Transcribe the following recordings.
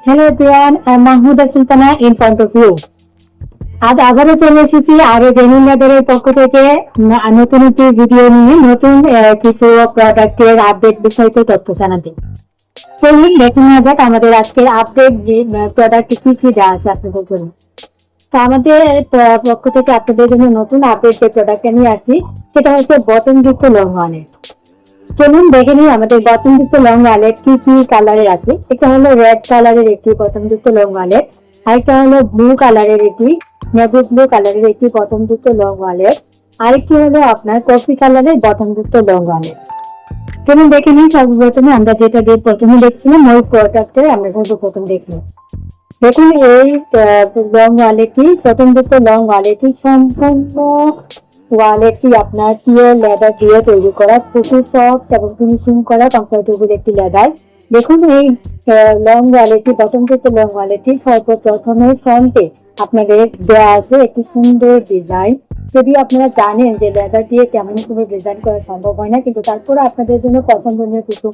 Hello everyone, I am Mahmuda Sultana in front of you. আজ আবারও চলে এসেছি আরো জেনুইন লেদারের পক্ষ থেকে নতুন একটি ভিডিও নিয়ে নতুন কিছু প্রোডাক্টের আপডেট বিষয়ক তথ্য জানাতে। চলুন দেখে নেওয়া যাক আমাদের আজকের আপডেট প্রোডাক্টে কি কি দেওয়া আছে আপনাদের জন্য। তো আমাদের পক্ষ থেকে আপনাদের জন্য নতুন আপডেট যে প্রোডাক্টটা নিয়ে আসছি সেটা হচ্ছে বটনযুক্ত লং ওয়ালেট। চলুন দেখে নিই আমাদের বটনযুক্ত লং ওয়ালেট কি কি কালারের আছে। এটা হলো রেড কালারের একটি বটনযুক্ত লং ওয়ালেট, আরেকটা হলো ব্লু কালারের একটি নেভি ব্লু কালারের একটি বটনযুক্ত লং ওয়ালেট, আরেকটি হলো আপনার কফি কালারের বটনযুক্ত লং ওয়ালেট। চলুন দেখে নিই সর্বপ্রথমে আমরা যেটা দিয়ে প্রথমে দেখছিলাম ওই প্রোডাক্টের আমরা সর্বপ্রথম দেখি। দেখুন এই লং ওয়ালেটটি বটনযুক্ত লং ওয়ালেটটি সম্পূর্ণ ওয়ালেটটি আপনার পিওর লেদার দিয়ে তৈরি করা, খুবই সফট এবং ফিনিশিং করা কমফোর্টেবল একটি লেদার। দেখুন এই লং ওয়ালেটটি বটনযুক্ত লং ওয়ালেটটি সর্বপ্রথমে ফ্রন্টে আপনাদের দেওয়া আছে একটি সুন্দর ডিজাইন। যদি আপনারা জানেন যে লেদার দিয়ে তেমন কোনো ডিজাইন করা সম্ভব হয় না, কিন্তু তারপরে আপনাদের জন্য পছন্দনীয় কিছু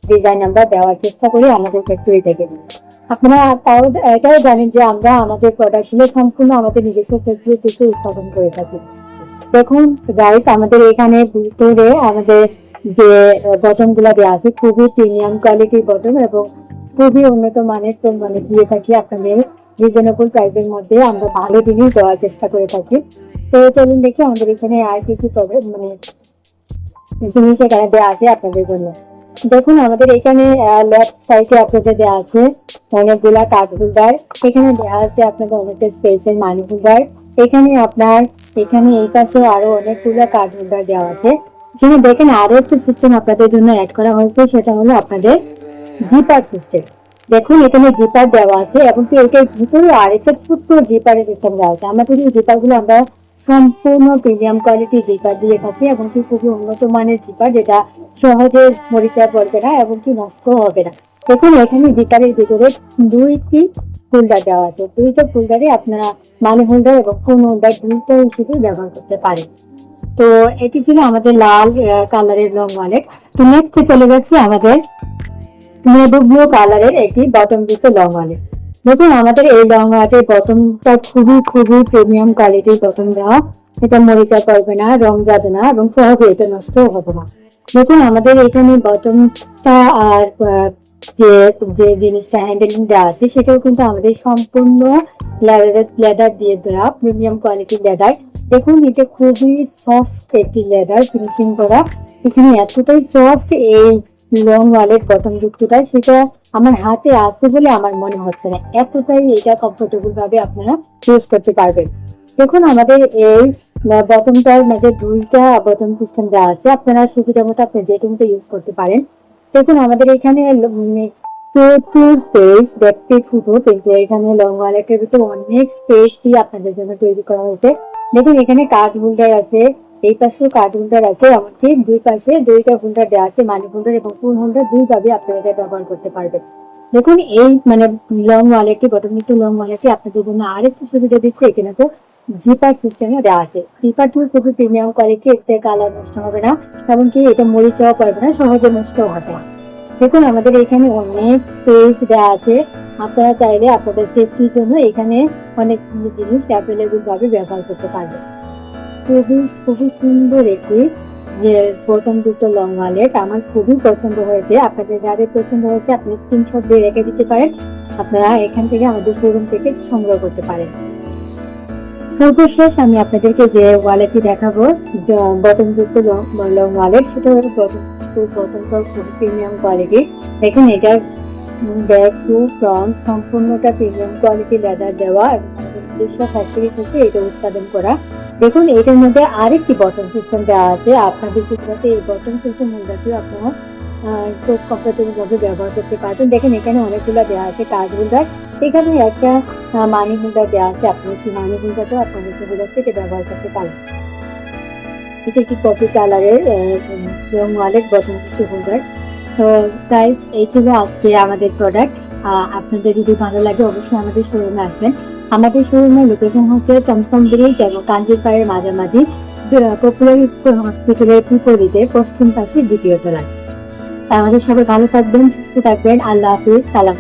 ডিজাইন আমরা দেওয়ার চেষ্টা করি আমাদের ফ্যাক্টরি থেকে। আপনারা তাও এটাও জানেন যে আমরা আমাদের প্রোডাক্টগুলো সম্পূর্ণ আমাদের নিজস্ব ফ্যাক্টরি থেকে উৎপাদন করে থাকি। দেখুন গাইস, আমাদের এখানে ভিতরে আমাদের যে বটন গুলা দেওয়া আছে খুবই প্রিমিয়াম কোয়ালিটির বটন এবং খুবই উন্নত মানের মানে দিয়ে থাকি আপনাদের রিজনেবল প্রাইসের মধ্যে আমরা ভালো জিনিস দেওয়ার চেষ্টা করে থাকি। তো চলুন দেখি আমাদের এখানে আর কিছু প্রবলেম মানে জিনিস এখানে দেওয়া আছে আপনাদের জন্য। দেখুন আমাদের এখানে লেফট সাইডে আপনাদের দেওয়া আছে অনেকগুলা কার্ড হোল্ডার, এখানে দেওয়া আছে আপনাদের অনেকটা স্পেসের মানি হোল্ডার, এখানে আপনার এখানে এই পাশে আরো অনেকগুলো কার্ড হোল্ডার দেওয়া আছে। এখানে দেখেন আরো একটা সিস্টেম আপনাদের জন্য অ্যাড করা হয়েছে, সেটা হলো আপনাদের জিপার সিস্টেম। দেখুন এখানে জিপার দেওয়া আছে এবং এটার ভিতরে আরেকটা ছোট্ট জিপারের সিস্টেম দেওয়া আছে। আমাদের এই জিপার গুলো আমরা সম্পূর্ণ প্রিমিয়াম কোয়ালিটি জিপার দিয়ে থাকি এবং কি খুবই উন্নত মানের জিপার, যেটা সহজে মরিচা পড়বে না এবং কি নষ্ট হবে না। দেখুন এখানে জিপারের ভিতরে দুইটি হোল্ডার দেওয়া আছে, দুইটা হোল্ডারে আপনারা মানি হোল্ডার এবং ফোন হোল্ডার দুইটা হিসেবে ব্যবহার করতে পারেন। তো এটি ছিল আমাদের লাল কালারের লং ওয়ালেট। তো নেক্সট চলে যাচ্ছি আমাদের নেভি ব্লু কালারের একটি বটনযুক্ত লং ওয়ালেট। দেখুন আমাদের এই লং ওয়ালেটের বটনটা খুবই খুবই প্রিমিয়াম কোয়ালিটির বটন দেওয়া, এটা মরিচা পড়বে না, রং যাবে না এবং সহজে এটা নষ্ট হবে না। দেখুন আমাদের এখানে বটনটা আর যে যে জিনিসটা হ্যান্ডেলিং দেওয়া আছে সেটাও কিন্তু আমাদের সম্পূর্ণ লেদার দিয়ে দেওয়া প্রিমিয়াম কোয়ালিটির লেদার। দেখুন এটা খুবই সফট একটি লেদার ফিনিশিং করা, এখানে এতটাই সফট এই লং ওয়ালেট বটন যুক্তটা সেটা আমার হাতে আছে বলে আমার মনে হচ্ছে না, এতটাই এটা কমফোর্টেবল ভাবে আপনারা ইউজ করতে পারবেন। দেখুন আমাদের এই বটনটার মধ্যে দুইটা বটন সিস্টেম দেওয়া আছে, আপনারা সুবিধা মতো আপনি যে কোনটা ইউজ করতে পারেন। দেখুন আমাদের এখানে প্রচুর স্পেস, দেখতে ছোট কিন্তু এখানে লং ওয়ালেটের ভিতরে অনেক স্পেস দিয়ে আপনাদের জন্য তৈরি করা হয়েছে। দেখুন এখানে কার্ড হোল্ডার আছে, এই পাশে কার্ড হোল্ডার আছে, এমনকি দুই পাশে দুইটা হোল্ডার দেওয়া আছে, মানি হোল্ডার এবং ফোন হোল্ডার দুইভাবে আপনারা এটা ব্যবহার করতে পারবেন। দেখুন এই মানে লং ওয়ালেটটি বটনযুক্ত লং ওয়ালেটটি আপনাদের জন্য আরেকটু সুবিধা দিচ্ছে, এখানে তো জিপার সিস্টেমে দেওয়া আছে। জিপারটি খুবই প্রিমিয়াম কোয়ালিটি, এতে কালার নষ্ট হবে না এমনকি এটা মরিচাও পারবে না, সহজে নষ্ট হবে না। দেখুন আমাদের এখানে অনেক স্পেস দেওয়া আছে, আপনারা চাইলে আপনাদের সেফটির জন্য এখানে অনেক জিনিস অ্যাভেলেবল ভাবে ব্যবহার করতে পারবেন। খুবই খুবই সুন্দর একটি যে বটনযুক্ত লং ওয়ালেট আমার খুবই পছন্দ হয়েছে। আপনাদের যাদের পছন্দ হয়েছে আপনি স্ক্রিনশট দিয়ে রেখে দিতে পারেন, আপনারা এখান থেকে আমাদের শোরুম থেকে সংগ্রহ করতে পারেন। সর্বশেষ আমি আপনাদেরকে যে ওয়ালেটটি দেখাবো বটনযুক্ত লং ওয়ালেট, সেটা হলো বটনটা খুব প্রিমিয়াম কোয়ালিটি। দেখেন এটার ব্যাক টু ফ্রন্ট সম্পূর্ণটা প্রিমিয়াম কোয়ালিটি লেদার দেওয়া এবং নিজস্ব ফ্যাক্টরি থেকে এটা উৎপাদন করা। দেখুন এটার মধ্যে আরেকটি বটন সিস্টেম দেওয়া আছে, আপনাদের সুবিধাতে এই বটন সিস্টেম হোল্ডারটিও আপনারা খুব কমফোর্টেবল ভাবে ব্যবহার করতে পারবেন। দেখেন এখানে অনেকগুলো দেওয়া আছে কার্ড হোল্ডার, এখানে একটা মানি হোল্ডার দেওয়া আছে, আপনি সেই মানি হোল্ডারটাও আপনাদের সুবিধাতে এটা ব্যবহার করতে পারেন। এটা একটি কফি কালারের লং ওয়ালেট বটনযুক্ত হোল্ডার। তো গাইস এই ছিল আজকে আমাদের প্রোডাক্ট। আপনাদের যদি ভালো লাগে অবশ্যই আমাদের শোরুমে আসবেন। আমাদের শোরুমের লোকেশন হচ্ছে টমসম ব্রিজ এবং কাঞ্জির পাড়ের মাঝামাঝি পপুলার স্কুল হসপিটালের বিপরীতে পশ্চিম পাশে দ্বিতীয় তলায়। আমাদের সবাই ভালো থাকবেন, সুস্থ থাকবেন। আল্লাহ হাফিজ, সালাম।